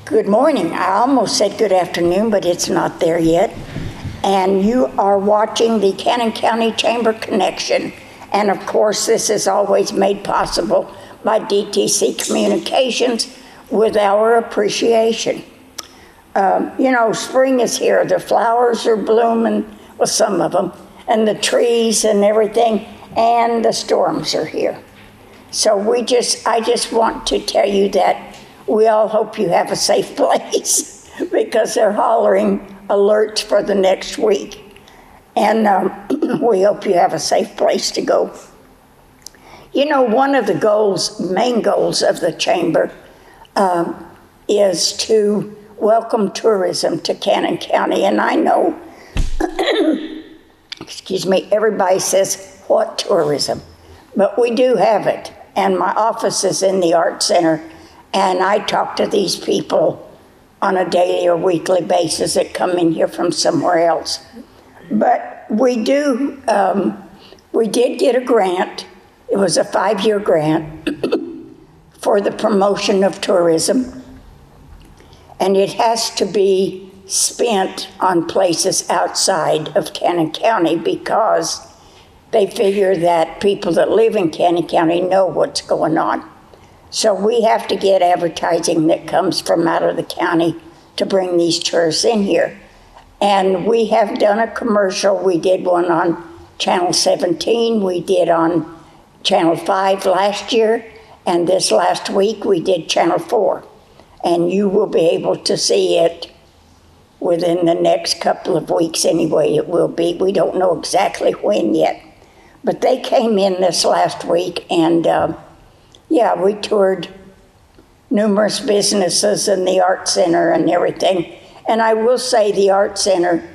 Good morning. I almost said good afternoon, but it's not there yet. And you are watching the Cannon County Chamber Connection. And of course, this is always made possible by DTC Communications with our appreciation. Spring is here. The flowers are blooming, well, some of them, and the trees and everything, and the storms are here. So I just want to tell you that we all hope you have a safe place because they're hollering alerts for the next week. And we hope you have a safe place to go. One of the main goals of the Chamber is to welcome tourism to Cannon County. And I know, everybody says, what tourism? But we do have it. And my office is in the Art Center, and I talk to these people on a daily or weekly basis that come in here from somewhere else. But we did get a grant. It was a 5-year grant for the promotion of tourism. And it has to be spent on places outside of Cannon County because they figure that people that live in Cannon County know what's going on. So we have to get advertising that comes from out of the county to bring these tourists in here. And we have done a commercial. We did one on Channel 17. We did on Channel 5 last year. And this last week we did Channel 4. And you will be able to see it within the next couple of weeks anyway. It will be. We don't know exactly when yet. But they came in this last week, and we toured numerous businesses and the Art Center and everything. And I will say the Art Center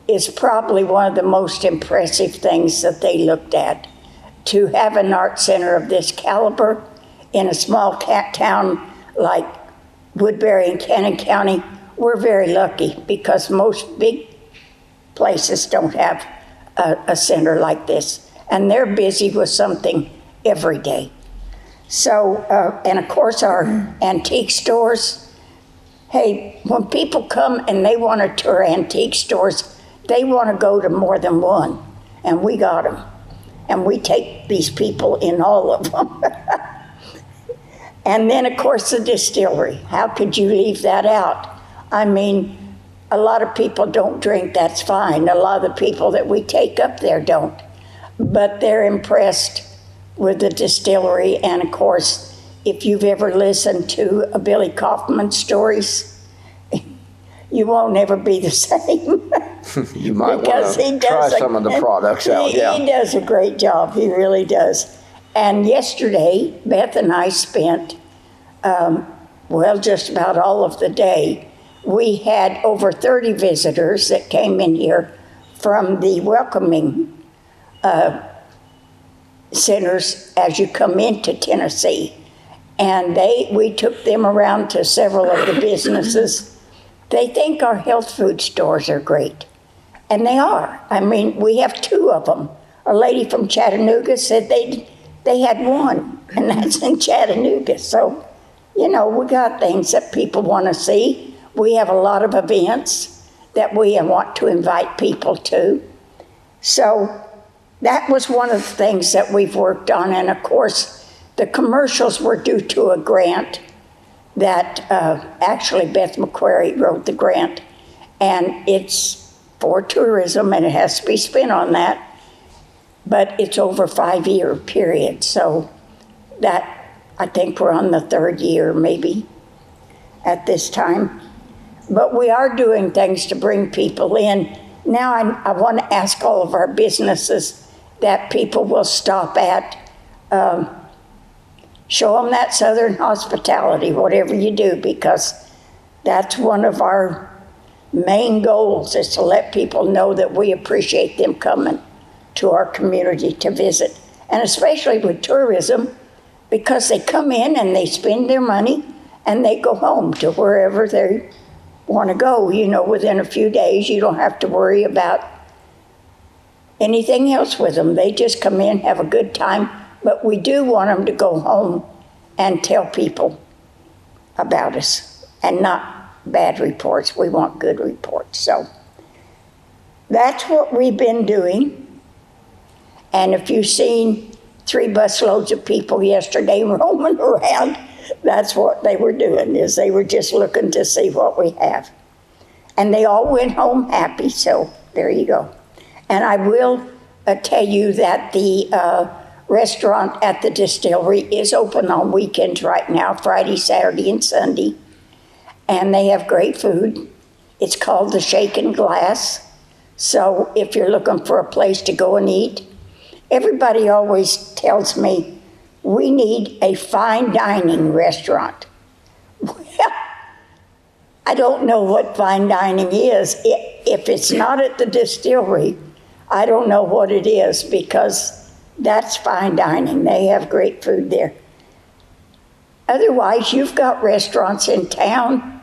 is probably one of the most impressive things that they looked at. To have an art center of this caliber in a small town like Woodbury and Cannon County, we're very lucky because most big places don't have a center like this, and they're busy with something every day. So, and of course our antique stores. Hey, when people come and they want to tour antique stores, they want to go to more than one, and we got them. And we take these people in all of them. And then of course the distillery. How could you leave that out? I mean, a lot of people don't drink, that's fine. A lot of the people that we take up there don't. But they're impressed with the distillery. And of course, if you've ever listened to a Billy Kaufman stories, you won't ever be the same. You might want to try some of the products out. He does a great job, he really does. And yesterday, Beth and I spent, just about all of the day. We had over 30 visitors that came in here from the welcoming centers as you come into Tennessee. And we took them around to several of the businesses. They think our health food stores are great. And they are. I mean, we have 2 of them. A lady from Chattanooga said they had one, and that's in Chattanooga. So, we got things that people want to see. We have a lot of events that we want to invite people to. So that was one of the things that we've worked on. And of course, the commercials were due to a grant that actually Beth McQuarrie wrote the grant. And it's for tourism, and it has to be spent on that. But it's over a 5-year period. So that, I think we're on the 3rd year maybe at this time. But we are doing things to bring people in. Now I want to ask all of our businesses that people will stop at. Show them that Southern hospitality, whatever you do, because that's one of our main goals is to let people know that we appreciate them coming to our community to visit. And especially with tourism, because they come in and they spend their money and they go home to wherever they want to go. Within a few days, you don't have to worry about anything else with them. They just come in, have a good time, but we do want them to go home and tell people about us. and not bad reports. We want good reports. So that's what we've been doing. And if you've seen 3 busloads of people yesterday roaming around, that's what they were doing, is they were just looking to see what we have. And they all went home happy, so there you go. And I will tell you that the restaurant at the distillery is open on weekends right now, Friday, Saturday, and Sunday. And they have great food. It's called the Shaken Glass. So if you're looking for a place to go and eat, everybody always tells me, we need a fine dining restaurant. Well, I don't know what fine dining is. If it's not at the distillery, I don't know what it is, because that's fine dining. They have great food there. Otherwise, you've got restaurants in town,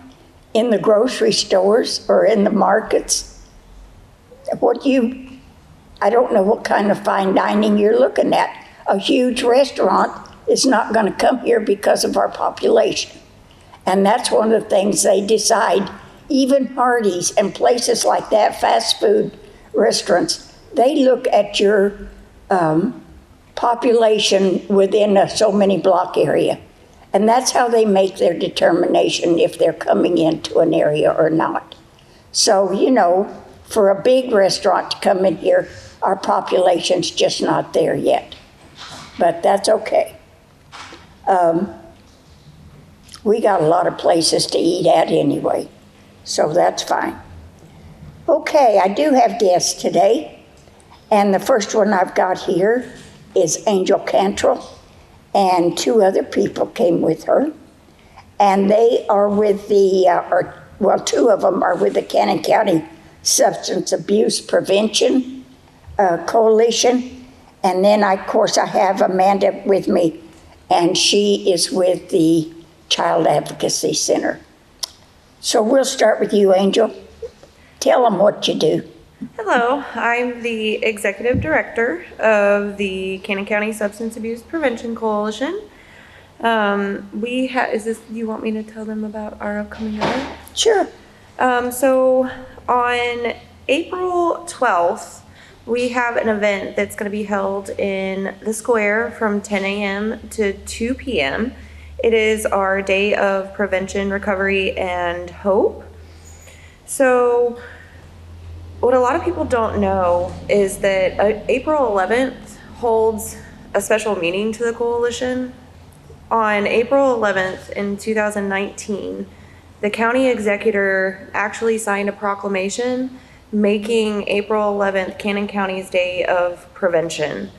in the grocery stores, or in the markets. I don't know what kind of fine dining you're looking at. A huge restaurant is not going to come here because of our population. And that's one of the things they decide. Even Hardee's and places like that, fast food restaurants, they look at your population within a so many block area. And that's how they make their determination if they're coming into an area or not. So, for a big restaurant to come in here, our population's just not there yet. But that's okay. We got a lot of places to eat at anyway, so that's fine. Okay, I do have guests today, and the first one I've got here is Angel Cantrell, and 2 other people came with her, and they are with 2 of them are with the Cannon County Substance Abuse Prevention Coalition, and then of course I have Amanda with me, and she is with the Child Advocacy Center. So we'll start with you, Angel. Tell them what you do. Hello, I'm the Executive Director of the Cannon County Substance Abuse Prevention Coalition. You want me to tell them about our upcoming event? Sure. So on April 12th, we have an event that's going to be held in the square from 10 a.m. to 2 p.m. It is our day of prevention, recovery, and hope. So what a lot of people don't know is that April 11th holds a special meaning to the coalition. On April 11th in 2019, the county executor actually signed a proclamation making April 11th Cannon County's Day of Prevention.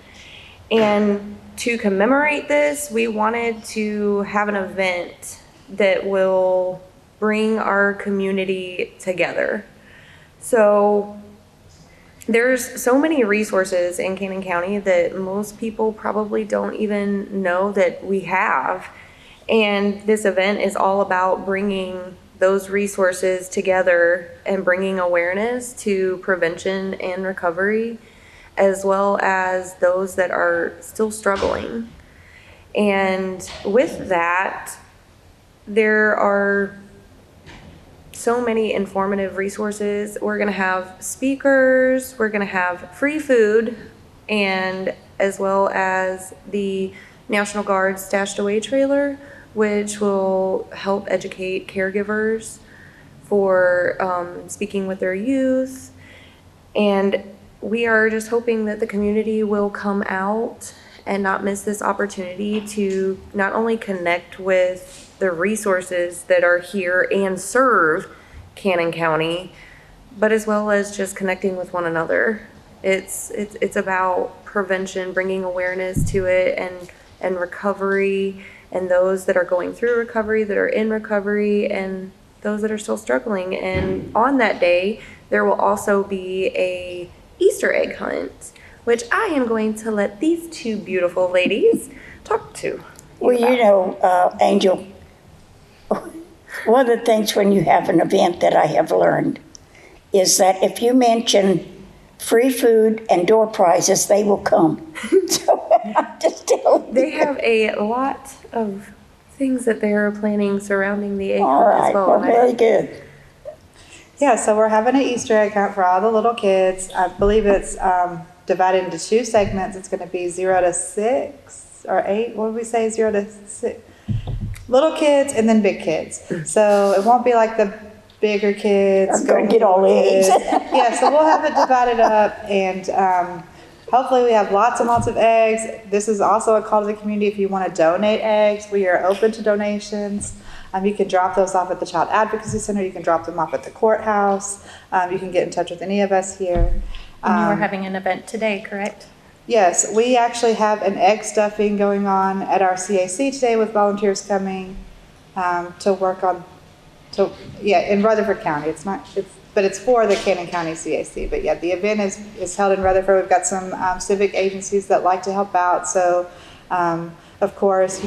And to commemorate this, we wanted to have an event that will bring our community together. So there's so many resources in Cannon County that most people probably don't even know that we have. And this event is all about bringing those resources together and bringing awareness to prevention and recovery, as well as those that are still struggling. And with that, there are so many informative resources. We're going to have speakers, we're going to have free food, and as well as the National Guard Stashed Away trailer, which will help educate caregivers for speaking with their youth. And we are just hoping that the community will come out and not miss this opportunity to not only connect with the resources that are here and serve Cannon County, but as well as just connecting with one another. It's about prevention, bringing awareness to it, and recovery, and those that are going through recovery, that are in recovery, and those that are still struggling. And on that day, there will also be a Easter egg hunt, which I am going to let these 2 beautiful ladies talk to. Well, Angel, one of the things when you have an event that I have learned is that if you mention free food and door prizes, they will come. So I'm just telling you. They have a lot of things that they're planning surrounding the egg All hunt right, as well. well, And I- very good. Yeah, so we're having an Easter egg hunt for all the little kids. I believe it's divided into 2 segments. It's going to be 0 to 6 or 8. What did we say? 0 to 6. Little kids and then big kids. So it won't be like the bigger kids. I'm gonna get all the eggs. Yeah, so we'll have it divided up, and hopefully we have lots and lots of eggs. This is also a call to the community. If you want to donate eggs, we are open to donations. You can drop those off at the Child Advocacy Center. You can drop them off at the courthouse. You can get in touch with any of us here. And you were having an event today, correct? Yes, we actually have an egg stuffing going on at our CAC today with volunteers coming to work on, in Rutherford County. But it's for the Cannon County CAC. But yeah, the event is held in Rutherford. We've got some civic agencies that like to help out. So, of course,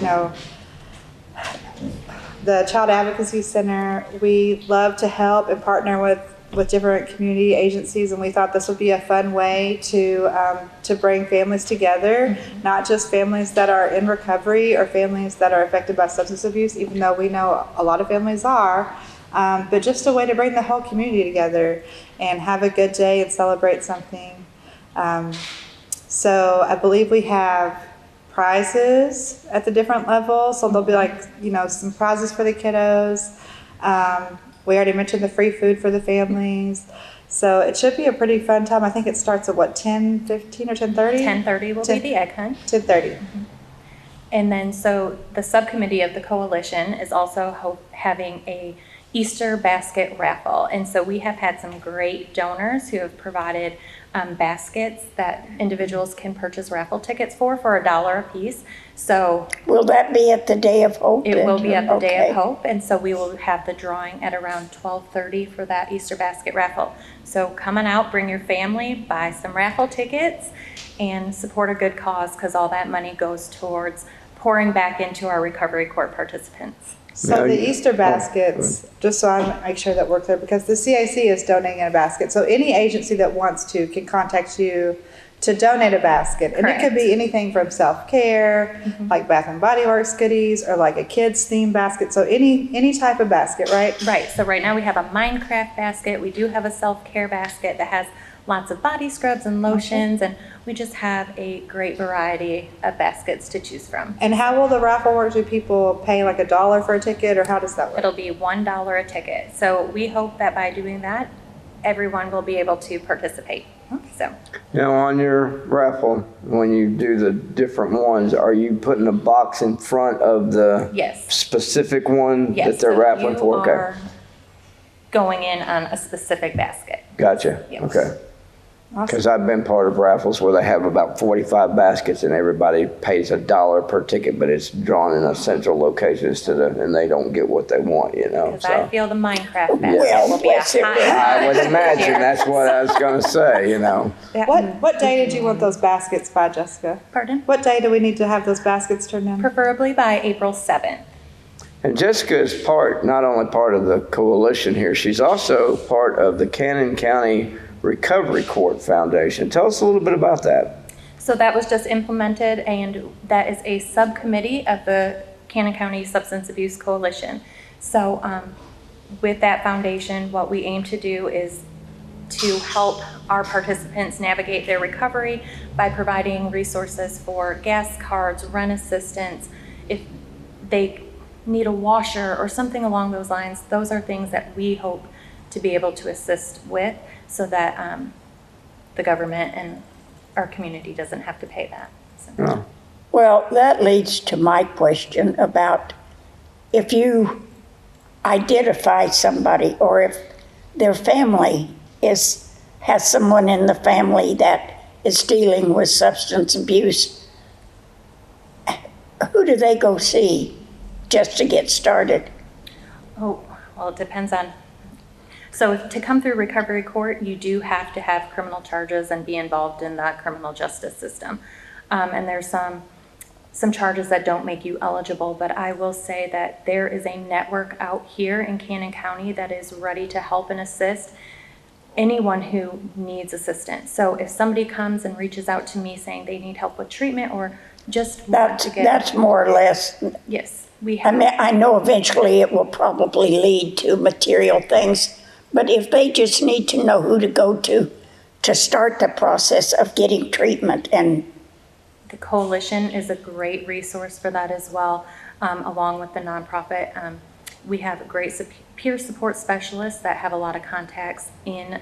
the Child Advocacy Center, we love to help and partner with different community agencies, and we thought this would be a fun way to bring families together, not just families that are in recovery or families that are affected by substance abuse, even though we know a lot of families are, but just a way to bring the whole community together and have a good day and celebrate something. So I believe we have prizes at the different levels, so there'll be some prizes for the kiddos. We already mentioned the free food for the families. So it should be a pretty fun time. I think it starts at 10:15 or 10:30? 10:30 will be the egg hunt. 10:30. And then, so the subcommittee of the coalition is also having a Easter basket raffle. And so we have had some great donors who have provided baskets that individuals can purchase raffle tickets for $1 a piece. So Will that be at the Day of Hope? it will be at the Day Okay. of Hope, and so we will have the drawing at around 12:30 for that Easter basket raffle. So come on out, bring your family, buy some raffle tickets, and support a good cause, because all that money goes towards pouring back into our recovery court participants. So the Easter baskets, just so I make sure that we're clear, because the CAC is donating a basket. So any agency that wants to can contact you to donate a basket. And it could be anything from self-care, like Bath and Body Works goodies, or like a kids theme basket. So any type of basket, right? Right, so right now we have a Minecraft basket. We do have a self-care basket that has lots of body scrubs and lotions, and we just have a great variety of baskets to choose from. And how will the raffle work? Do people pay like $1 for a ticket, or how does that work? It'll be $1 a ticket. So we hope that by doing that, everyone will be able to participate. So Now, on your raffle, when you do the different ones, are you putting a box in front of the yes, specific one yes. that they're so raffling you for? Okay, are going in on a specific basket. gotcha. Yes. Okay. Because I've been part of raffles where they have about 45 baskets and everybody pays $1 per ticket, but it's drawn in a central location and they don't get what they want, Because I So feel the Minecraft basket Well, will be a bless it. hot I would imagine year. that's what I was going to say, What day did you want those baskets by, Jessica? Pardon? What day do we need to have those baskets turned in? Preferably by April 7th. And Jessica is not only part of the coalition here, she's also part of the Cannon County Recovery Court Foundation. Tell us a little bit about that. So that was just implemented, and that is a subcommittee of the Cannon County Substance Abuse Coalition. So with that foundation, what we aim to do is to help our participants navigate their recovery by providing resources for gas cards, rent assistance. If they need a washer or something along those lines, those are things that we hope to be able to assist with, so that the government and our community doesn't have to pay that. So. Oh. Well, that leads to my question about if you identify somebody or if their family has someone in the family that is dealing with substance abuse, who do they go see just to get started? Oh, well, it depends on. So to come through recovery court, you do have to have criminal charges and be involved in the criminal justice system. And there's some charges that don't make you eligible, but I will say that there is a network out here in Cannon County that is ready to help and assist anyone who needs assistance. So if somebody comes and reaches out to me saying they need help with treatment or just want to get... That's more or less Yes. We I have. mean, I know eventually it will probably lead to material things, but if they just need to know who to go to start the process of getting treatment, and The coalition is a great resource for that as well, along with the nonprofit. We have great peer support specialists that have a lot of contacts in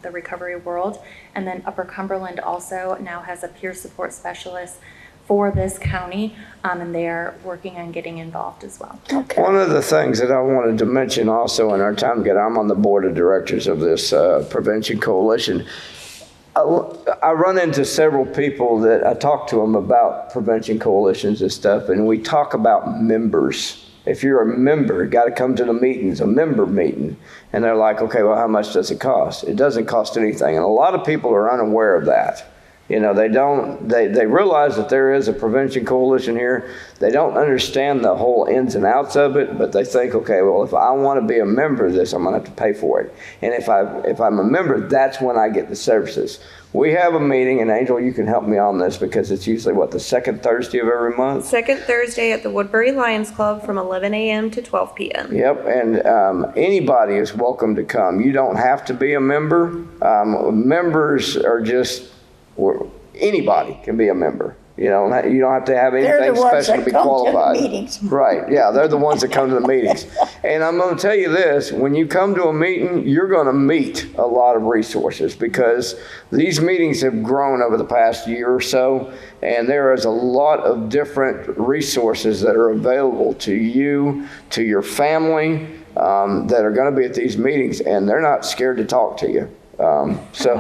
the recovery world. And then Upper Cumberland also now has a peer support specialist for this county, and they are working on getting involved as well. okay. One of the things that I wanted to mention also in our time together, I'm on the board of directors of this Prevention Coalition. I run into several people that I talk to them about prevention coalitions and stuff, and we talk about members. If you're a member, you got to come to the meetings, a member meeting. And they're like, okay, well, how much does it cost? It doesn't cost anything. And a lot of people are unaware of that. You know, they realize that there is a prevention coalition here. They don't understand the whole ins and outs of it, but they think, okay, well, if I want to be a member of this, I'm going to have to pay for it. And if I'm a member, that's when I get the services. We have a meeting, and Angel, you can help me on this because it's usually, the second Thursday of every month? Second Thursday at the Woodbury Lions Club from 11 a.m. to 12 p.m. Yep, and anybody is welcome to come. You don't have to be a member. Members are just, anybody can be a member. You don't have to have They're anything the ones special to that be come qualified. to the meetings. Right, yeah, they're the ones that come to the meetings. And I'm going to tell you this, when you come to a meeting, you're going to meet a lot of resources because these meetings have grown over the past year or so, and there is a lot of different resources that are available to you, to your family, that are going to be at these meetings, and they're not scared to talk to you. So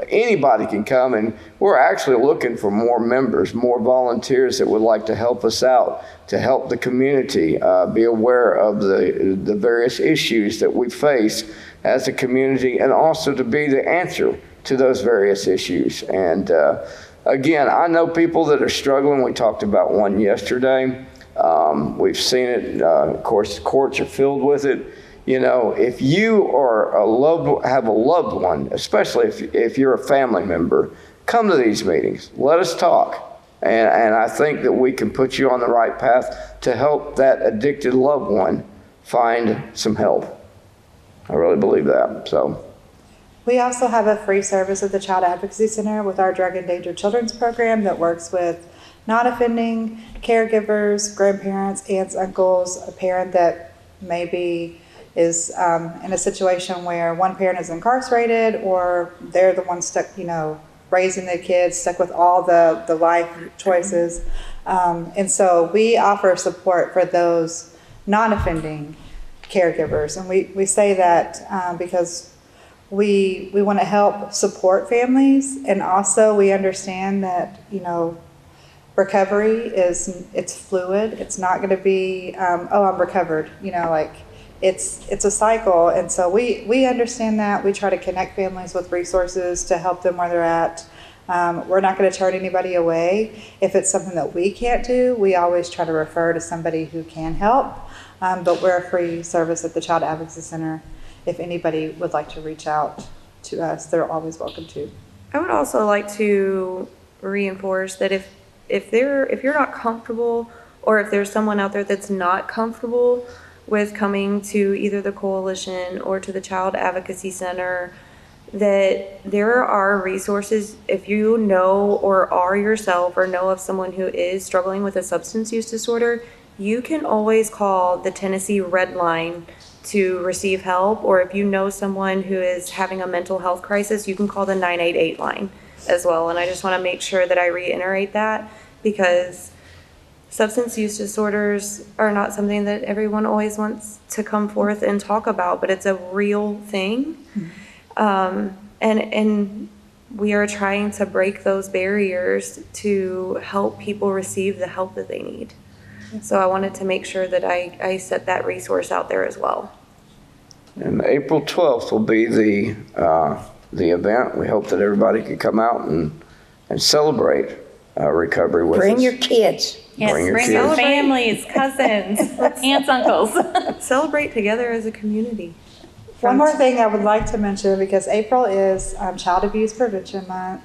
anybody can come, and we're actually looking for more members, more volunteers that would like to help us out, to help the community be aware of the various issues that we face as a community, and also to be the answer to those various issues. And again, I know people that are struggling. We talked about one yesterday. We've seen it. Of course, courts are filled with it. You know, if you are have a loved one, especially if you're a family member, come to these meetings. Let us talk. And I think that we can put you on the right path to help that addicted loved one find some help. I really believe that. So We also have a free service at the Child Advocacy Center with our Drug Endangered Children's program that works with non-offending caregivers, grandparents, aunts, uncles, a parent that maybe is in a situation where one parent is incarcerated or they're the one stuck, raising their kids, stuck with all the life choices. And so we offer support for those non-offending caregivers. And we say that because we want to help support families, and also we understand that, recovery it's fluid. It's not going to be, I'm recovered, it's a cycle. And so we understand that. We try to connect families with resources to help them where they're at. We're not going to turn anybody away. If it's something that we can't do, we always try to refer to somebody who can help. But we're a free service at the Child Advocacy Center. If anybody would like to reach out to us, they're always welcome to. I would also like to reinforce that if you're not comfortable, or if there's someone out there that's not comfortable with coming to either the coalition or to the Child Advocacy Center, that there are resources. If you know or are yourself or know of someone who is struggling with a substance use disorder, you can always call the Tennessee Red Line to receive help. Or if you know someone who is having a mental health crisis, you can call the 988 line as well. And I just want to make sure that I reiterate that, because substance use disorders are not something that everyone always wants to come forth and talk about, but it's a real thing. And we are trying to break those barriers to help people receive the help that they need. So I wanted to make sure that I set that resource out there as well. And April 12th will be the event. We hope that everybody can come out and celebrate recovery with us. Bring your kids. Yes, Bring your bring kids. your families, cousins, aunts, uncles. Celebrate together as a community. One more thing I would like to mention, because April is Child Abuse Prevention Month.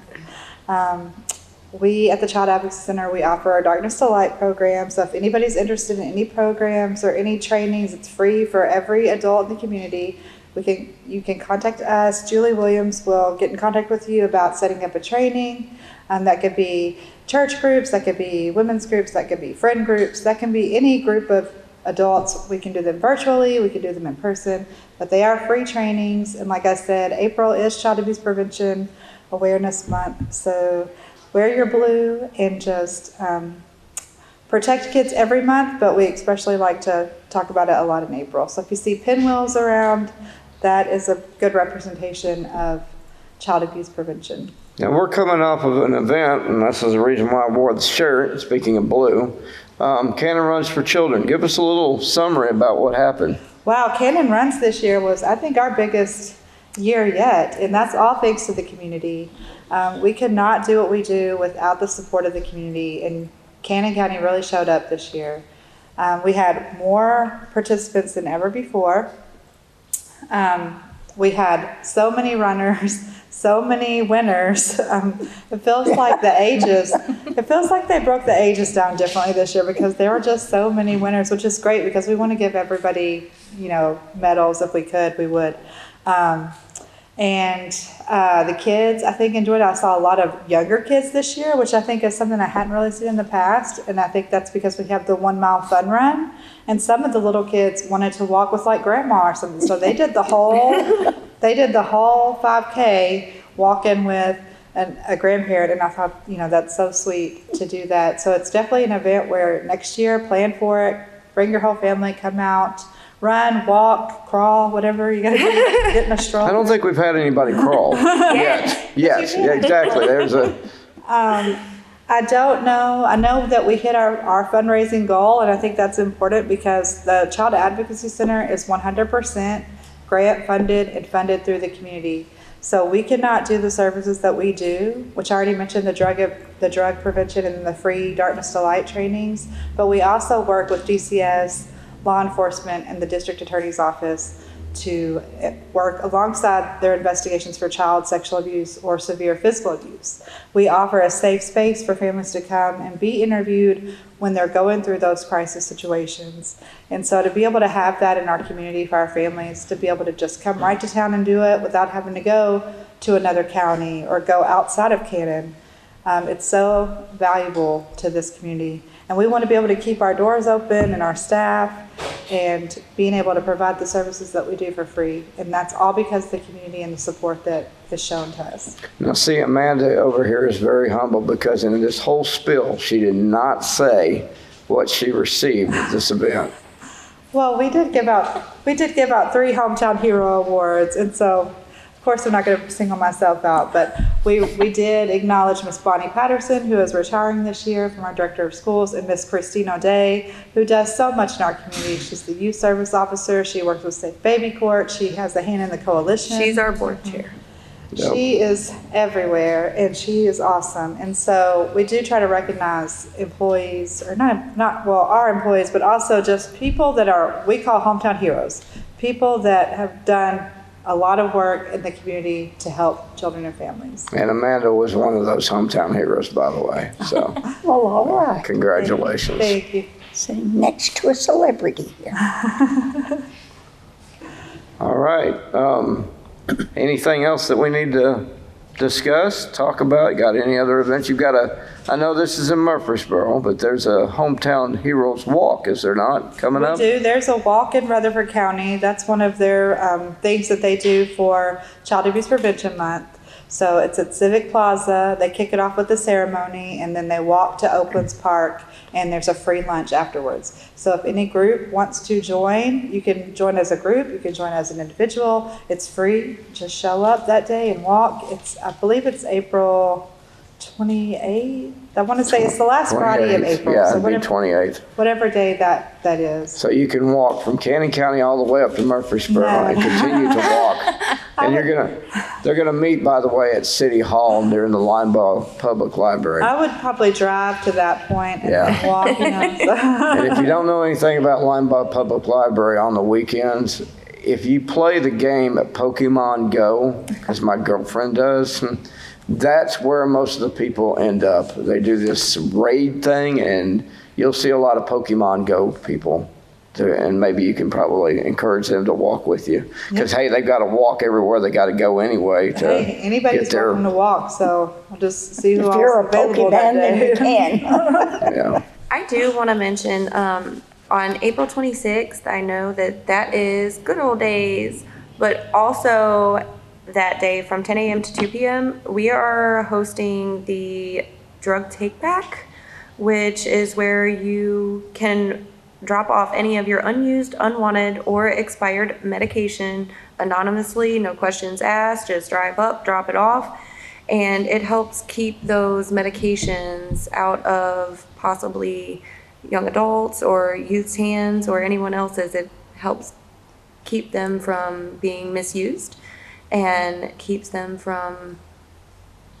we at the Child Advocacy Center, we offer our Darkness to Light program. So if anybody's interested in any programs or any trainings, it's free for every adult in the community. You can contact us. Julie Williams will get in contact with you about setting up a training. That could be church groups, that could be women's groups, that could be friend groups, that can be any group of adults. We can do them virtually, we can do them in person, but they are free trainings. And like I said, April is Child Abuse Prevention Awareness Month. So wear your blue and just protect kids every month, but we especially like to talk about it a lot in April. So if you see pinwheels around, that is a good representation of child abuse prevention. Now, we're coming off of an event, and this is the reason why I wore the shirt, speaking of blue, Cannon Runs for Children. Give us a little summary about what happened. Wow, Cannon Runs this year was, I think, our biggest year yet, and that's all thanks to the community. We could not do what we do without the support of the community, and Cannon County really showed up this year. We had more participants than ever before. We had so many runners, so many winners. It feels like they broke the ages down differently this year because there were just so many winners, which is great because we want to give everybody, medals. If we could, we would. The kids, I think, enjoyed it. I saw a lot of younger kids this year, which I think is something I hadn't really seen in the past. And I think that's because we have the 1 mile fun run. And some of the little kids wanted to walk with like grandma or something. So they did the whole 5K walking with a grandparent. And I thought, that's so sweet to do that. So it's definitely an event where next year, plan for it, bring your whole family, come out. Run, walk, crawl, whatever you got to do. Get in a stroller. I don't think we've had anybody crawl yet. Yes, yeah, exactly. There's a. I don't know. I know that we hit our fundraising goal, and I think that's important because the Child Advocacy Center is 100% grant funded and funded through the community. So we cannot do the services that we do, which I already mentioned, the drug prevention and the free Darkness to Light trainings. But we also work with DCS, law enforcement, and the district attorney's office to work alongside their investigations for child sexual abuse or severe physical abuse. We offer a safe space for families to come and be interviewed when they're going through those crisis situations. And so to be able to have that in our community for our families, to be able to just come right to town and do it without having to go to another county or go outside of Cannon, it's so valuable to this community. And we want to be able to keep our doors open and our staff and being able to provide the services that we do for free. And that's all because of the community and the support that is shown to us. Now, see, Amanda over here is very humble because in this whole spill, she did not say what she received at this event. Well, we did give out 3 Hometown Hero Awards. And so, of course, I'm not going to single myself out, but we did acknowledge Miss Bonnie Patterson, who is retiring this year from our Director of Schools, and Miss Christine O'Day, who does so much in our community. She's the Youth Service Officer. She works with Safe Baby Court. She has a hand in the coalition. She's our board chair. Yep. She is everywhere, and she is awesome. And so we do try to recognize employees, or our employees, but also just people that we call hometown heroes, people that have done a lot of work in the community to help children and families. And Amanda was one of those hometown heroes, by the way. So, Well, all right. congratulations. Thank you. Sitting next to a celebrity here. All right. Anything else that we need to discuss, talk about? Got any other events? I know this is in Murfreesboro, but there's a Hometown Heroes Walk, is there not, coming up? We do. There's a walk in Rutherford County. That's one of their things that they do for Child Abuse Prevention Month. So it's at Civic Plaza. They kick it off with a ceremony, and then they walk to Oaklands Park, and there's a free lunch afterwards. So if any group wants to join, you can join as a group, you can join as an individual. It's free. Just show up that day and walk. I believe it's April 28th. I want to say it's the last Friday of April. Yeah, so it'd be 28th. whatever day that is. So you can walk from Cannon County all the way up to Murfreesboro and continue to walk. And they're gonna meet, by the way, at City Hall near the Linebaugh Public Library. I would probably drive to that point and then walk. And if you don't know anything about Linebaugh Public Library on the weekends, if you play the game at Pokemon Go, as my girlfriend does, that's where most of the people end up. They do this raid thing, and you'll see a lot of Pokemon Go people. And maybe you can probably encourage them to walk with you. Because, hey, they've got to walk everywhere they got to go anyway to Hey, anybody's get there. welcome to walk, so we'll just see who If else you're a is available that Pokemon, then you day. can. Yeah. I do want to mention on April 26th, I know that is Good Old Days, but also that day from 10 a.m. to 2 p.m., we are hosting the Drug Take Back, which is where you can drop off any of your unused, unwanted, or expired medication anonymously, no questions asked, just drive up, drop it off. And it helps keep those medications out of possibly young adults or youth's hands or anyone else's. It helps keep them from being misused and keeps them from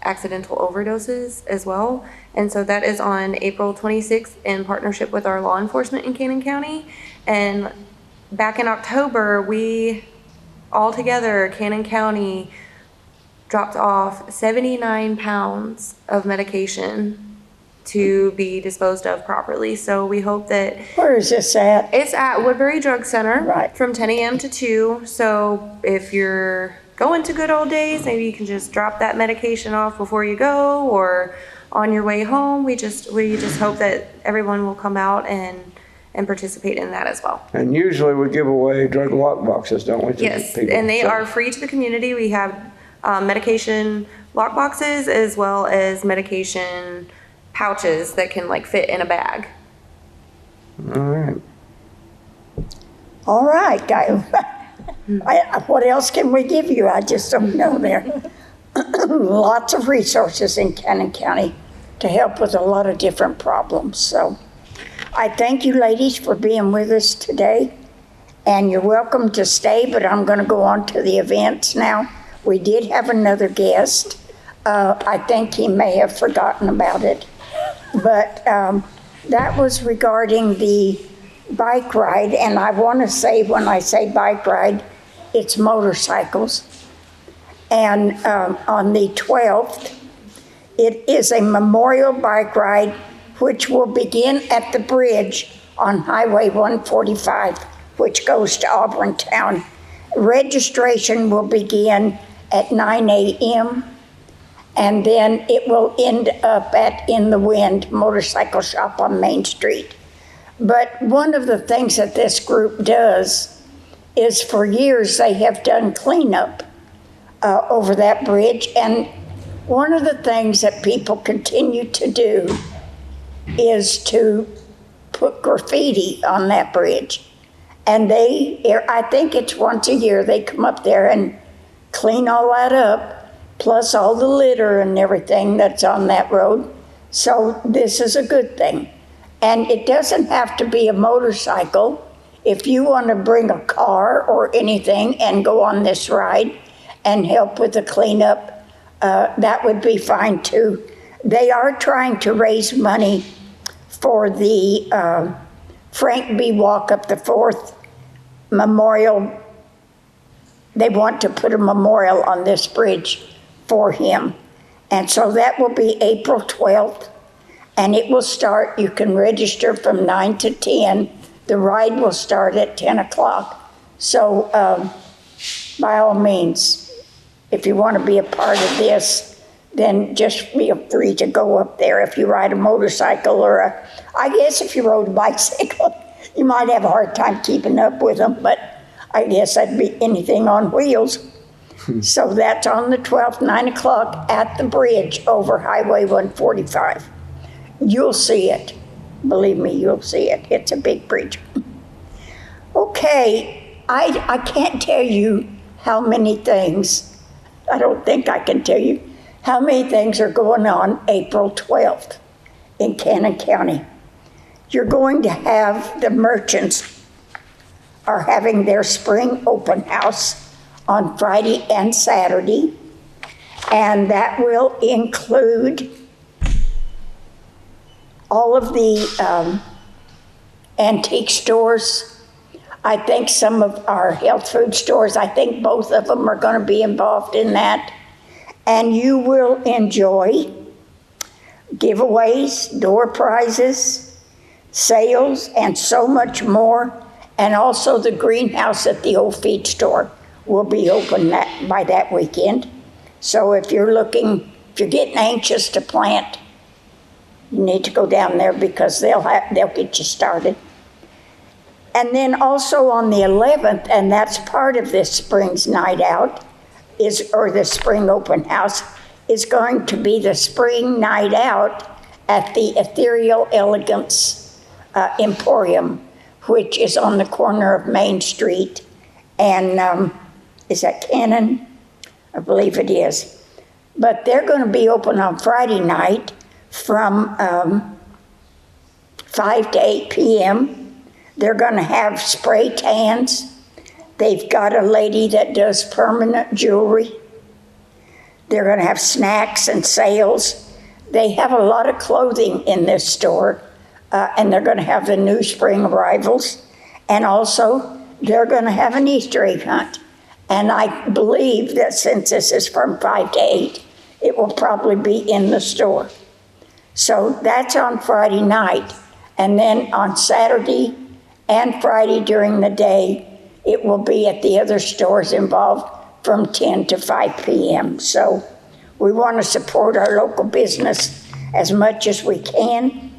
accidental overdoses as well. And so that is on April 26th in partnership with our law enforcement in Cannon County. And back in October, we all together, Cannon County, dropped off 79 pounds of medication to be disposed of properly. So we hope that Where is this at? it's at Woodbury Drug Center Right. from 10 a.m. to 2. So if you're going to Good Old Days, maybe you can just drop that medication off before you go or on your way home. We just hope that everyone will come out and participate in that as well. And usually we give away drug lock boxes, don't we? to Yes, people? and they So- are free to the community. We have medication lock boxes as well as medication pouches that can like fit in a bag. All right. All right, what else can we give you? I just don't know there. Lots of resources in Cannon County to help with a lot of different problems. So I thank you ladies for being with us today. And you're welcome to stay, but I'm going to go on to the events now. We did have another guest. I think he may have forgotten about it. But that was regarding the bike ride. And I want to say, when I say bike ride, it's motorcycles. And on the 12th, it is a memorial bike ride which will begin at the bridge on Highway 145, which goes to Auburn Town. Registration will begin at 9 a.m. and then it will end up at In the Wind Motorcycle Shop on Main Street. But one of the things that this group does is for years they have done cleanup over that bridge. And one of the things that people continue to do is to put graffiti on that bridge. And I think it's once a year, they come up there and clean all that up, plus all the litter and everything that's on that road. So this is a good thing. And it doesn't have to be a motorcycle. If you want to bring a car or anything and go on this ride and help with the cleanup, that would be fine too. They are trying to raise money for the Frank B. Walk Up the 4th memorial. They want to put a memorial on this bridge for him. And so that will be April 12th, and it will start, you can register from 9 to 10. The ride will start at 10 o'clock. So by all means, if you want to be a part of this, then just feel free to go up there. If you ride a motorcycle or I guess if you rode a bicycle, you might have a hard time keeping up with them, but I guess that'd be anything on wheels. So that's on the 12th, 9 o'clock at the bridge over Highway 145. You'll see it. Believe me, you'll see it. It's a big bridge. Okay, I can't tell you how many things, I don't think I can tell you how many things are going on April 12th in Cannon County. You're going to have the merchants are having their spring open house on Friday and Saturday, and that will include all of the antique stores. I think some of our health food stores, I think both of them are going to be involved in that. And you will enjoy giveaways, door prizes, sales, and so much more. And also the greenhouse at the old feed store will be open by that weekend. So if you're getting anxious to plant, you need to go down there because they'll get you started. And then also on the 11th, and that's part of this spring's night out, or the spring open house, is going to be the spring night out at the Ethereal Elegance Emporium, which is on the corner of Main Street and is that Cannon? I believe it is. But they're going to be open on Friday night from 5 to 8 p.m. They're going to have spray tans. They've got a lady that does permanent jewelry. They're going to have snacks and sales. They have a lot of clothing in this store, and they're going to have the new spring arrivals. And also, they're going to have an Easter egg hunt. And I believe that since this is from 5 to 8, it will probably be in the store. So that's on Friday night. And then on Saturday and Friday during the day, it will be at the other stores involved from 10 to 5 p.m. So we want to support our local business as much as we can.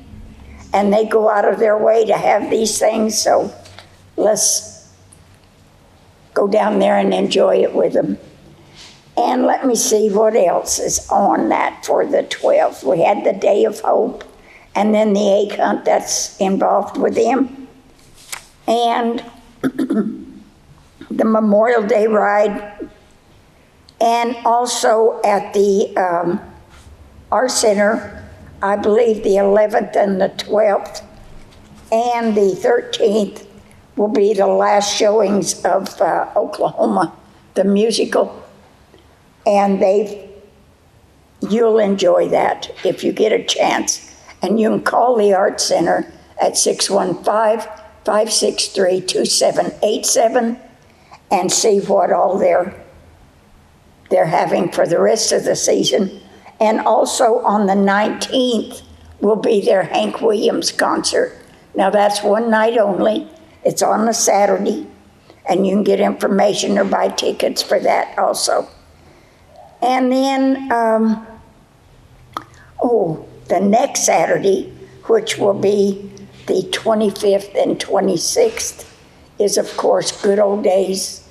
And they go out of their way to have these things, so let's go down there and enjoy it with them. And let me see what else is on that for the 12th. We had the Day of Hope, and then the egg hunt that's involved with them. And the Memorial Day ride, and also at the Art Center, I believe the 11th and the 12th and the 13th will be the last showings of Oklahoma, the musical. And you'll enjoy that if you get a chance. And you can call the Art Center at 615-563-2787 and see what all they're having for the rest of the season. And also on the 19th will be their Hank Williams concert. Now that's one night only. It's on a Saturday, and you can get information or buy tickets for that also. And then, the next Saturday, which will be the 25th and 26th, is of course Good Old Days,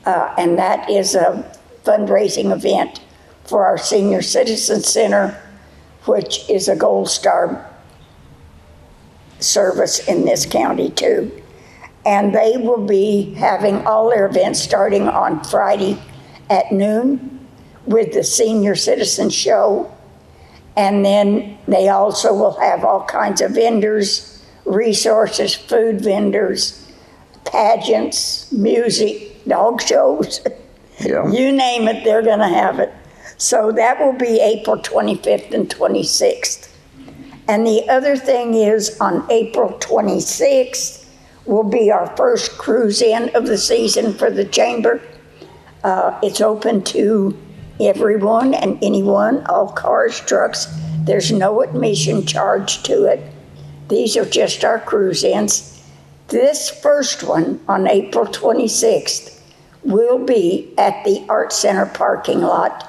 and that is a fundraising event for our Senior Citizen Center, which is a Gold Star service in this county too. And they will be having all their events starting on Friday at noon with the Senior Citizen Show. And then they also will have all kinds of vendors, resources, food vendors, pageants, music, dog shows. Yeah. You name it, they're going to have it. So that will be April 25th and 26th. And the other thing is on April 26th, will be our first cruise in of the season for the chamber. It's open to everyone and anyone, all cars, trucks. There's no admission charge to it. These are just our cruise ins. This first one on April 26th will be at the Art Center parking lot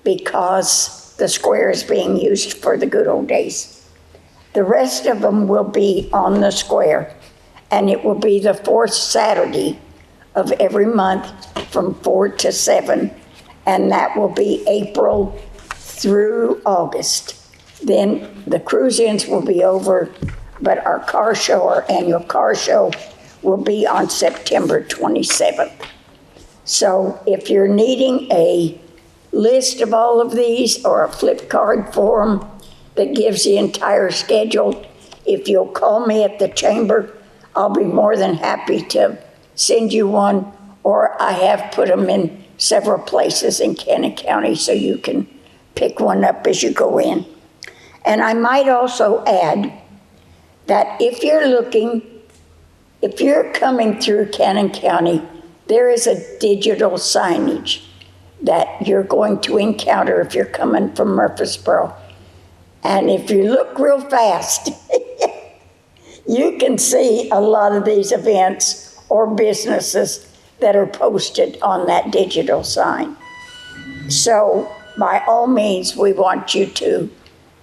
because the square is being used for the Good Old Days. The rest of them will be on the square. And it will be the fourth Saturday of every month from 4 to 7. And that will be April through August. Then the cruise-ins will be over, but our car show, our annual car show, will be on September 27th. So if you're needing a list of all of these or a flip card form that gives the entire schedule, if you'll call me at the chamber, I'll be more than happy to send you one, or I have put them in several places in Cannon County so you can pick one up as you go in. And I might also add that if you're coming through Cannon County, there is a digital signage that you're going to encounter if you're coming from Murfreesboro. And if you look real fast, you can see a lot of these events or businesses that are posted on that digital sign. So by all means, we want you to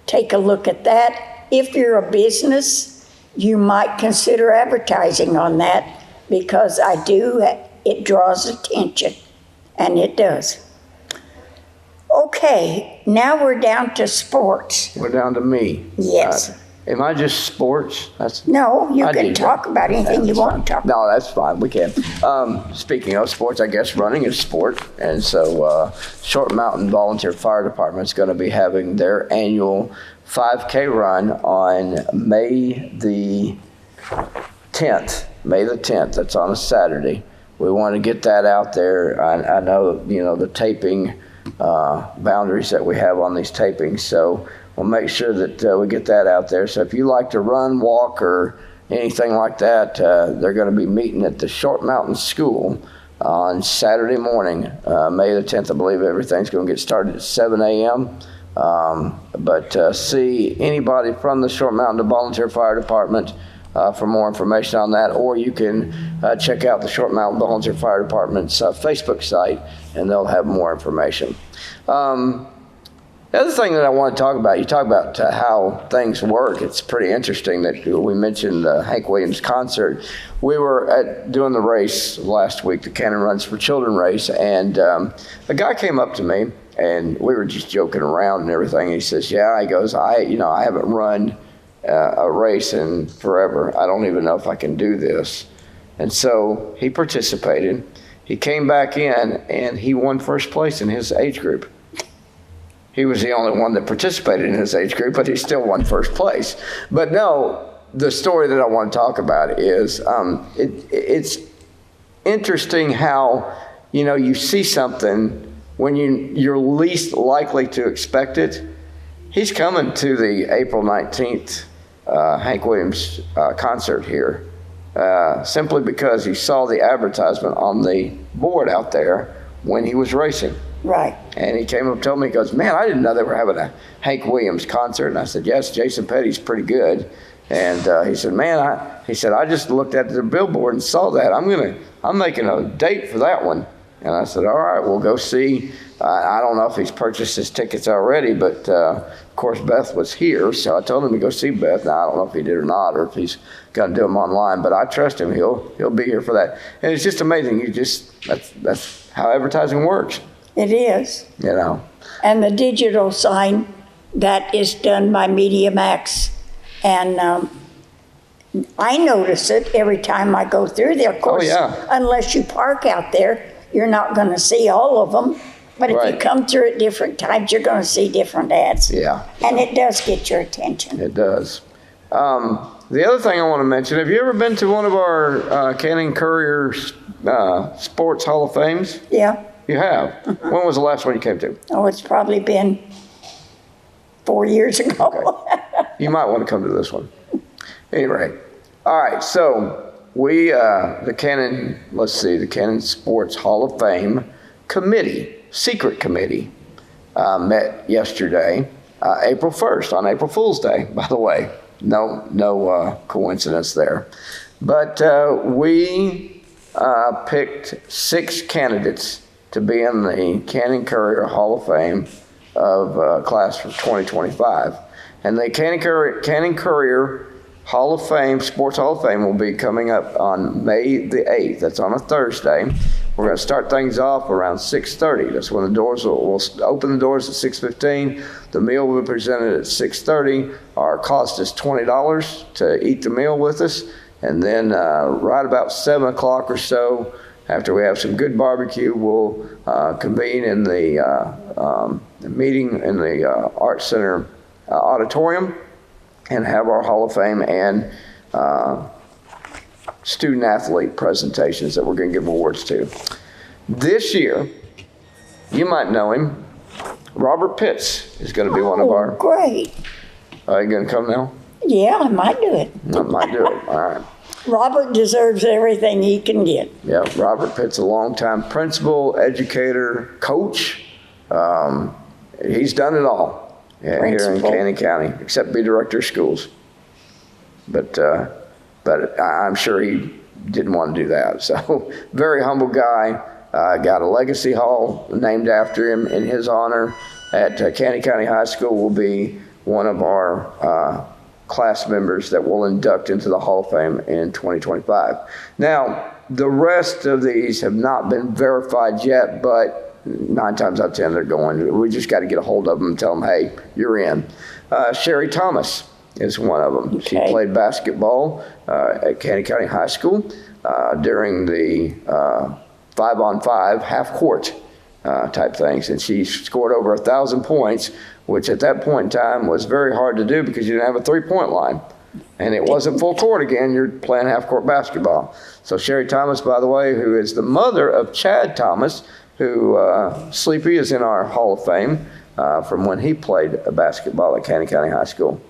take a look at that. If you're a business, you might consider advertising on that, because it draws attention, and it does. Okay, now we're down to sports. We're down to me. Yes. Am I just sports? No, you I can do talk that. about anything you want to talk about. No, that's fine. We can. Speaking of sports, I guess running is sport. And so Short Mountain Volunteer Fire Department is going to be having their annual 5K run on May the 10th. May the 10th. That's on a Saturday. We want to get that out there. I know, the taping boundaries that we have on these tapings. So we'll make sure that we get that out there. So if you like to run, walk, or anything like that, they're going to be meeting at the Short Mountain School on Saturday morning, May the 10th. I believe everything's going to get started at 7 a.m. But see anybody from the Short Mountain Volunteer Fire Department for more information on that, or you can check out the Short Mountain Volunteer Fire Department's Facebook site, and they'll have more information. The other thing that I want to talk about, you talk about how things work. It's pretty interesting that we mentioned the Hank Williams concert. We were doing the race last week, the Cannon Runs for Children race, and a guy came up to me, and we were just joking around and everything. He says, "Yeah," he goes, I haven't run a race in forever. I don't even know if I can do this." And so he participated. He came back in, and he won first place in his age group. He was the only one that participated in his age group, but he still won first place. But no, the story that I want to talk about is it's interesting how, you see something when you're least likely to expect it. He's coming to the April 19th Hank Williams concert here simply because he saw the advertisement on the board out there when he was racing. Right. And he came up and told me, he goes, "Man, I didn't know they were having a Hank Williams concert." And I said, "Yes, Jason Petty's pretty good." And he said, "Man, I just looked at the billboard and saw that. I'm making a date for that one." And I said, "All right, we'll go see." I don't know if he's purchased his tickets already, but of course Beth was here, so I told him to go see Beth. Now I don't know if he did or not, or if he's going to do them online, but I trust him. He'll be here for that. And it's just amazing. That's how advertising works. It is. And the digital sign, that is done by Media Max. And I notice it every time I go through there. Of course, unless you park out there, you're not going to see all of them. But if you come through at different times, you're going to see different ads. Yeah. And it does get your attention. It does. The other thing I want to mention, have you ever been to one of our Cannon Courier Sports Hall of Fames? Yeah. You have? When was the last one you came to? Oh, it's probably been 4 years ago. Okay. You might want to come to this one. Anyway, all right, so we, the Cannon Sports Hall of Fame committee, secret committee, met yesterday, April 1st, on April Fool's Day, by the way. No coincidence there. But we picked 6 candidates to be in the Cannon Courier Hall of Fame of class for 2025. And the Cannon Courier Hall of Fame, Sports Hall of Fame, will be coming up on May the 8th. That's on a Thursday. We're going to start things off around 6:30. That's when the doors we'll open the doors at 6:15. The meal will be presented at 6:30. Our cost is $20 to eat the meal with us. And then right about 7 o'clock or so, after we have some good barbecue, we'll convene in the meeting in the Art Center auditorium and have our Hall of Fame and student athlete presentations that we're going to give awards to. This year, you might know him, Robert Pitts is going to be one of our... Great. Are you going to come now? Yeah, I might do it. I might do it. All right. Robert deserves everything he can get. Yeah, Robert Pitt's a longtime principal, educator, coach. He's done it all here in Principal. Cannon County, except be director of schools. But I'm sure he didn't want to do that. So very humble guy. Got a legacy hall named after him in his honor at Cannon County High School. Will be one of our class members that will induct into the Hall of Fame in 2025. Now, the rest of these have not been verified yet, but 9 times out of 10 they're going. We just got to get a hold of them and tell them, hey, you're in. Sherry Thomas is one of them. She Okay. played basketball at Cannon County High School during the 5-on-5 half-court type things, and she scored over 1,000 points, which at that point in time was very hard to do because you didn't have a three-point line. And it wasn't full court again, you're playing half-court basketball. So Sherry Thomas, by the way, who is the mother of Chad Thomas, who Sleepy is in our Hall of Fame from when he played basketball at Cannon County High School.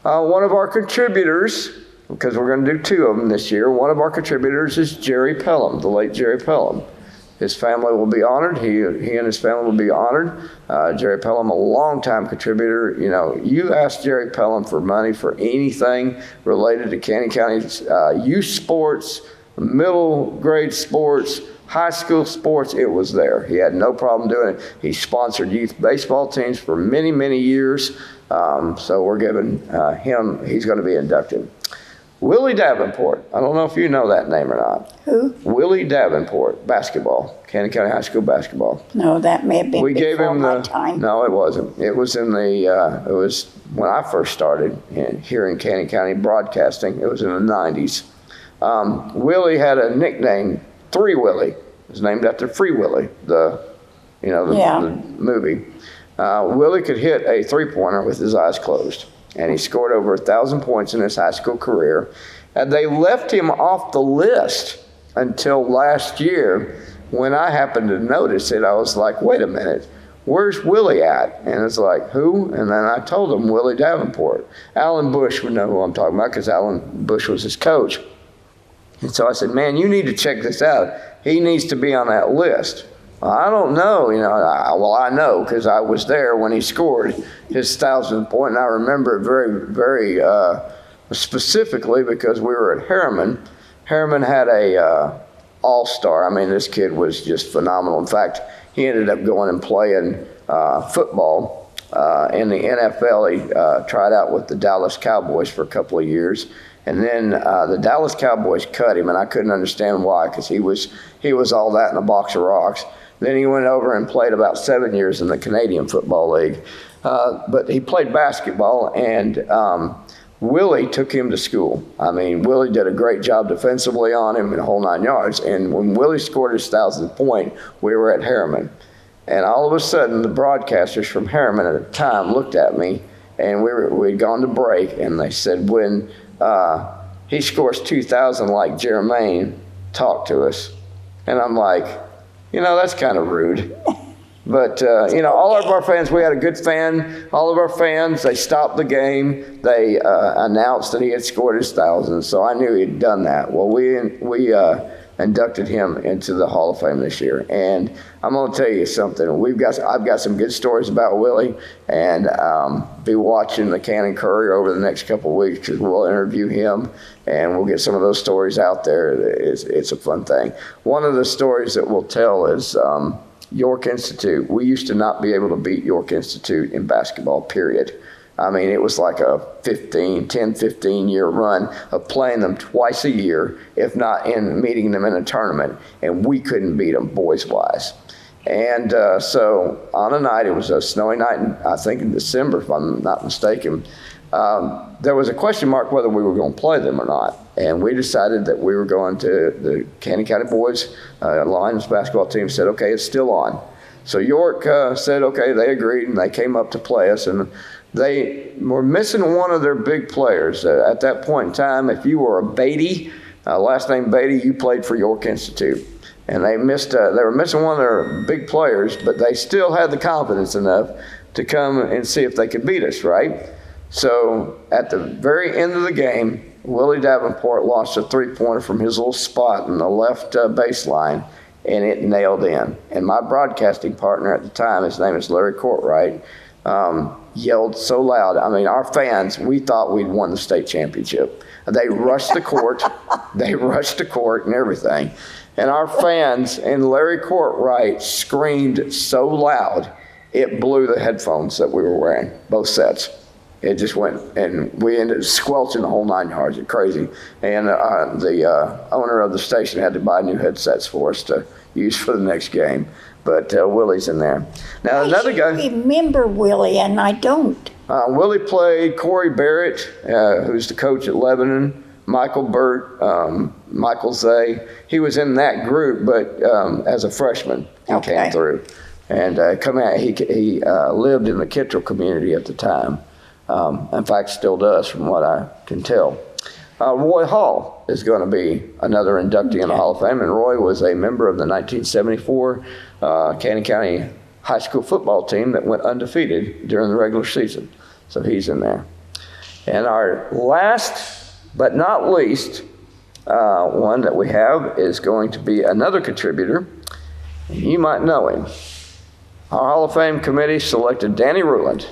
One of our contributors, because we're going to do 2 of them this year, one of our contributors is Jerry Pelham, the late Jerry Pelham. His family will be honored. He and his family will be honored. Jerry Pelham, a longtime contributor. You know, you ask Jerry Pelham for money for anything related to Cannon County's youth sports, middle grade sports, high school sports, it was there. He had no problem doing it. He sponsored youth baseball teams for many, many years. So we're giving him, he's going to be inducted. Willie Davenport. I don't know if you know that name or not. Who? Willie Davenport, basketball, Cannon County High School basketball. No, that may have been We gave before him my the, time. no, it wasn't. It was in the, it was when I first started here in Cannon County broadcasting. It was in the 90s. Willie had a nickname, Three Willie. It was named after Free Willy, the movie. Willie could hit a three-pointer with his eyes closed, and he scored over 1,000 points in his high school career. And they left him off the list until last year when I happened to notice it. I was like, wait a minute, where's Willie at? And it's like, who? And then I told him, Willie Davenport. Alan Bush would know who I'm talking about because Alan Bush was his coach. And so I said, man, you need to check this out. He needs to be on that list. Well, I don't know, I know because I was there when he scored his 1,000th point, and I remember it very, very specifically because we were at Harriman. Harriman had a all-star. I mean, this kid was just phenomenal. In fact, he ended up going and playing football in the NFL. He tried out with the Dallas Cowboys for a couple of years. And then the Dallas Cowboys cut him, and I couldn't understand why, because he was all that in a box of rocks. Then he went over and played about 7 years in the Canadian Football League. But he played basketball, and Willie took him to school. I mean, Willie did a great job defensively on him in the whole 9 yards. And when Willie scored his 1,000th point, we were at Harriman. And all of a sudden, the broadcasters from Harriman at the time looked at me, and we'd gone to break, and they said, when he scores 2,000 like Jermaine, talk to us. And I'm like, that's kind of rude. But, all of our fans, we had a good fan. All of our fans, they stopped the game. They announced that he had scored his 1,000. So I knew he'd done that. Well, we inducted him into the Hall of Fame this year. And I'm going to tell you something. I've got some good stories about Willie, and be watching the Cannon Courier over the next couple of weeks because we'll interview him and we'll get some of those stories out there. It's a fun thing. One of the stories that we'll tell is York Institute. We used to not be able to beat York Institute in basketball, period. I mean, it was like a 10-15-year run of playing them twice a year, if not in meeting them in a tournament, and we couldn't beat them boys-wise. And so on a night, it was a snowy night, I think in December, if I'm not mistaken, there was a question mark whether we were going to play them or not. And we decided that we were going to, the Cannon County boys, Lions basketball team said, okay, it's still on. So York said, okay, they agreed, and they came up to play us. And they were missing one of their big players. At that point in time, if you were a Beatty, last name Beatty, you played for York Institute. And they were missing one of their big players, but they still had the confidence enough to come and see if they could beat us, right? So at the very end of the game, Willie Davenport launched a three-pointer from his little spot in the left baseline, and it nailed in. And my broadcasting partner at the time, his name is Larry Courtwright, yelled so loud. I mean, our fans, we thought we'd won the state championship. They rushed the court. They rushed the court and everything. And our fans and Larry Courtwright screamed so loud, it blew the headphones that we were wearing, both sets. It just went, and we ended up squelching the whole 9 yards. It's crazy. And the owner of the station had to buy new headsets for us to use for the next game. But Willie's in there. Now, another guy. I remember Willie, and I don't. Willie played Corey Barrett, who's the coach at Lebanon, Michael Burt, Michael Zay. He was in that group, but as a freshman, he came through. And he lived in the Kittrell community at the time. In fact, still does, from what I can tell. Roy Hall is going to be another inductee in the Hall of Fame, and Roy was a member of the 1974 Cannon County high school football team that went undefeated during the regular season. So he's in there. And our last but not least one that we have is going to be another contributor. You might know him. Our Hall of Fame committee selected Danny Ruland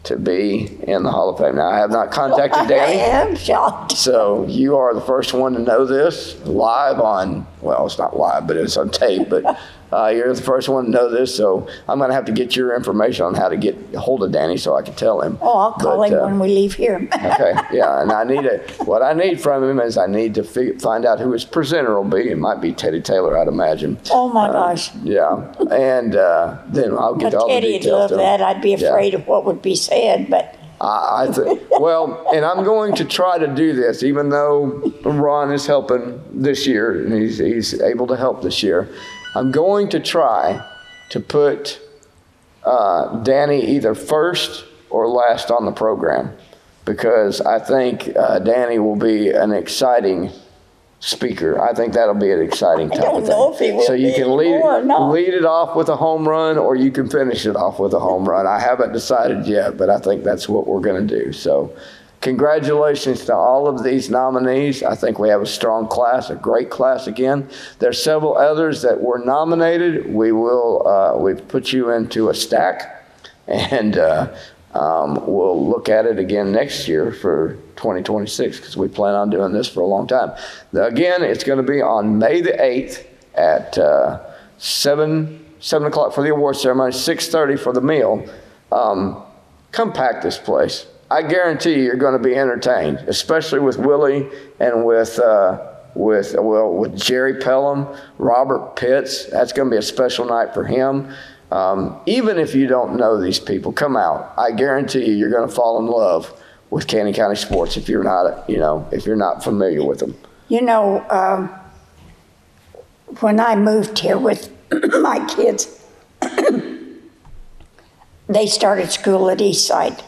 to be in the Hall of Fame. Now, I have not contacted Danny. I am shocked. So you are the first one to know this live on, well, it's not live, but it's on tape, but you're the first one to know this. So I'm going to have to get your information on how to get a hold of Danny so I can tell him. Oh, I'll call him when we leave here. Okay, yeah, and what I need from him is I need to find out who his presenter will be. It might be Teddy Taylor, I'd imagine. Oh, my gosh. Yeah, and then I'll get all the Teddy'd details. love that. I'd be afraid of what would be said, but I think, well, and I'm going to try to do this, even though Ron is helping this year, and he's able to help this year. I'm going to try to put Danny either first or last on the program, because I think Danny will be an exciting speaker. I think that'll be an exciting type of thing. I don't know if he will so you be can anymore or not. lead it off with a home run, or you can finish it off with a home run. I haven't decided yet, but I think that's what we're going to do. So congratulations to all of these nominees. I think we have a strong class, a great class again. There's several others that were nominated. We've put you into a stack, and we'll look at it again next year for 2026, because we plan on doing this for a long time. Now, again, it's going to be on May the 8th at 7 o'clock for the award ceremony, 6:30 for the meal. Come pack this place. I guarantee you're going to be entertained, especially with Willie and with Jerry Pelham, Robert Pitts. That's going to be a special night for him. Even if you don't know these people, come out. I guarantee you're going to fall in love with Cannon County sports if you're not familiar with them. you know, when I moved here with my kids, they started school at Eastside.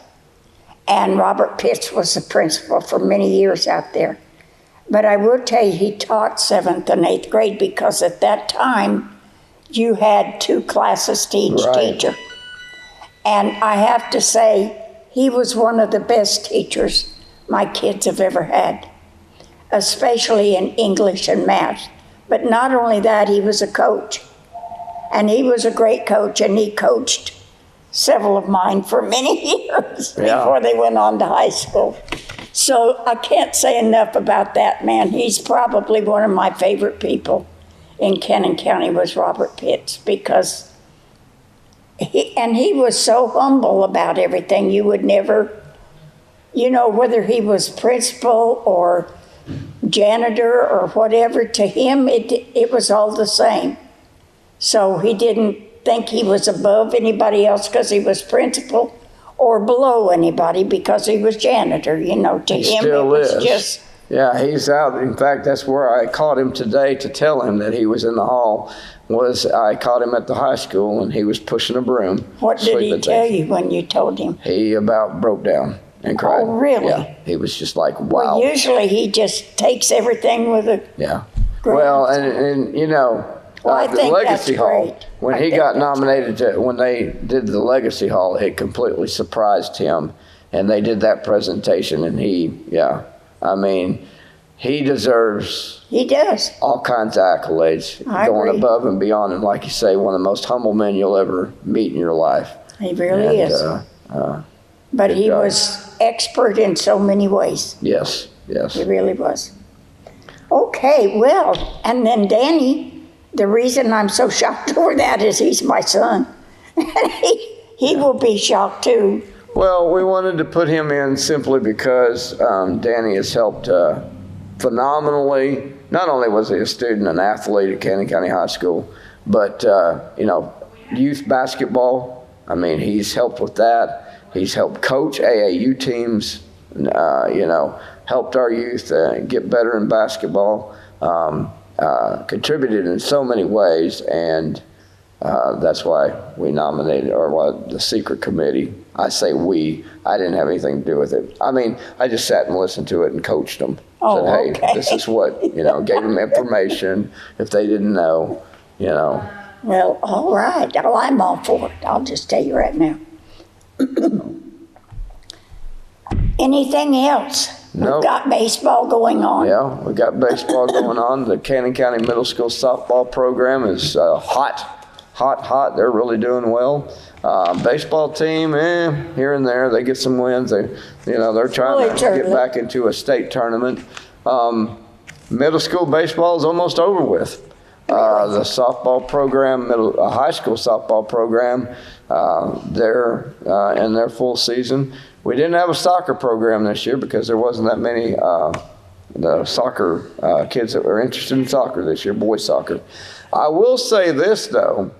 And Robert Pitts was the principal for many years out there. But I will tell you, he taught 7th and 8th grade, because at that time, you had 2 classes to each teacher. And I have to say, he was one of the best teachers my kids have ever had, especially in English and math. But not only that, he was a coach. And he was a great coach, and he coached several of mine for many years before they went on to high school. So I can't say enough about that man. He's probably one of my favorite people in Cannon County, was Robert Pitts, because he was so humble about everything. You would never, whether he was principal or janitor or whatever, to him it was all the same. So he didn't think he was above anybody else because he was principal, or below anybody because he was janitor. To him it was just... Yeah, he's out. In fact, that's where I caught him today to tell him that he was in the hall. I caught him at the high school, and he was pushing a broom. What did he tell you when you told him? He about broke down and cried. Oh, really? Yeah, he was just like, wow. Well, usually he just takes everything with a... Yeah. Well, and I the think Legacy that's Hall, great. when he got nominated, when they did the Legacy Hall, it completely surprised him. And they did that presentation, and I mean, he deserves He does. all kinds of accolades, I going agree. above and beyond. And like you say, one of the most humble men you'll ever meet in your life. He really And, is. But good he job. was expert in so many ways. Yes, yes. He really was. Okay, well, and then Danny, the reason I'm so shocked over that is he's my son. he will be shocked too. Well, we wanted to put him in simply because Danny has helped phenomenally. Not only was he a student and athlete at Cannon County High School, but, youth basketball. I mean, he's helped with that. He's helped coach AAU teams, helped our youth get better in basketball, contributed in so many ways, and that's why we nominated, or why the secret committee. I say we. I didn't have anything to do with it. I mean, I just sat and listened to it and coached them. Oh, Said, hey, okay. this is what, gave them information if they didn't know, Well, all right. Well, I'm all for it. I'll just tell you right now. Anything else? Nope. We've got baseball going on. Yeah, we got baseball going on. The Cannon County Middle School softball program is hot. They're really doing well. Baseball team, here and there, they get some wins. They're trying Really to get early. back into a state tournament. Middle school baseball is almost over with. The softball program, high school softball program, they're in their full season. We didn't have a soccer program this year because there wasn't that many the soccer kids that were interested in soccer this year, boys soccer. I will say this though,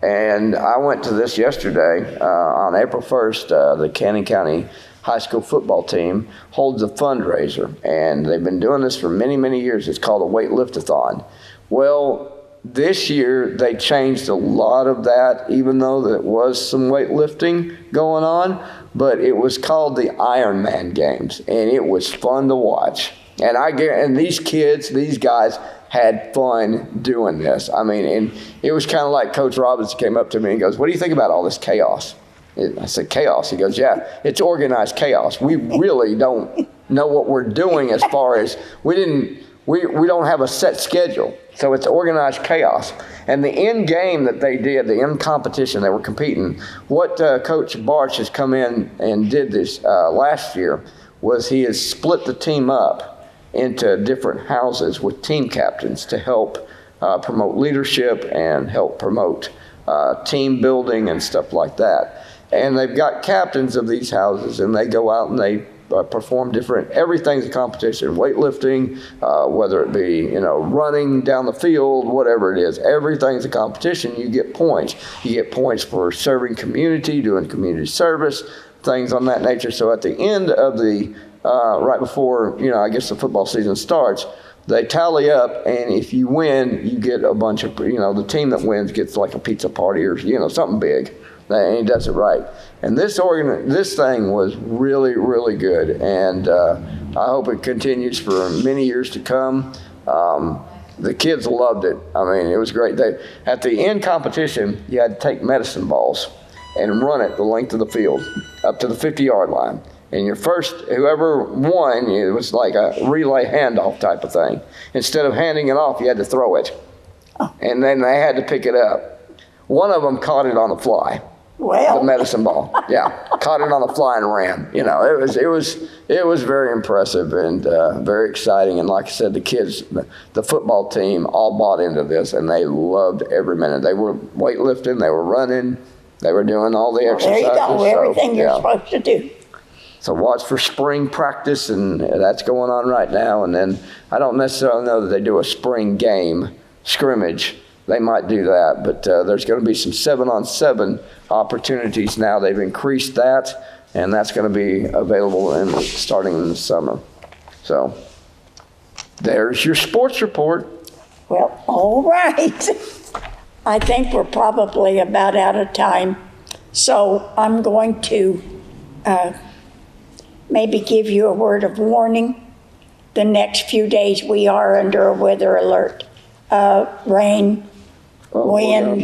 and I went to this yesterday on April 1st. The Cannon County High School football team holds a fundraiser, and they've been doing this for many, many years. It's called a weight-lift-a-thon. Well, this year they changed a lot of that, even though there was some weightlifting going on, but it was called the Ironman Games, and it was fun to watch. And these kids, these guys had fun doing this. I mean, and it was kind of like Coach Robbins came up to me and goes, "What do you think about all this chaos?" I said, "Chaos?" He goes, "Yeah, it's organized chaos. We really don't know what we're doing as far as we don't have a set schedule. So it's organized chaos." And the end game that they did, the end competition, they were competing. What Coach Barch has come in and did this last year was he has split the team up into different houses with team captains to help promote leadership and help promote team building and stuff like that. And they've got captains of these houses, and they go out and they perform everything's a competition, weightlifting, whether it be, running down the field, whatever it is, everything's a competition. You get points. You get points for serving community, doing community service, things on that nature. So at the end of right before, I guess the football season starts, they tally up, and if you win, you get a bunch of, the team that wins gets like a pizza party or, something big. And he does it right. And this thing was really, really good. And I hope it continues for many years to come. The kids loved it. I mean, it was great. At the end competition, you had to take medicine balls and run it the length of the field up to the 50-yard line. And whoever won, it was like a relay handoff type of thing. Instead of handing it off, you had to throw it. And then they had to pick it up. One of them caught it on the fly. Well, The medicine ball. Yeah. Caught it on the fly and ran. It was very impressive and very exciting. And like I said, the kids, the football team all bought into this, and they loved every minute. They were weightlifting, they were running, they were doing all the there exercises. you go. Everything you're yeah. supposed to do. So watch for spring practice, and that's going on right now. And then I don't necessarily know that they do a spring game scrimmage. They might do that, but there's going to be some 7-on-7 opportunities now. They've increased that, and that's going to be available starting in the summer. So there's your sports report. Well, all right. I think we're probably about out of time. So I'm going to maybe give you a word of warning. The next few days we are under a weather alert. Rain, Well, wind.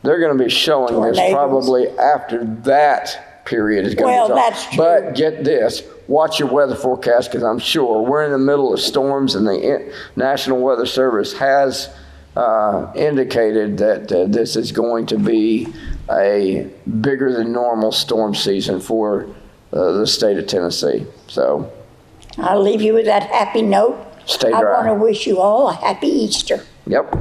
they're going to be showing this Tornadoes. probably after that period is going to Well, be. that's true. But get this, watch your weather forecast, because I'm sure we're in the middle of storms, and the National Weather Service has indicated that this is going to be a bigger than normal storm season for the state of Tennessee. So I'll leave you with that happy note. Stay I dry. want to wish you all a happy Easter. Yep.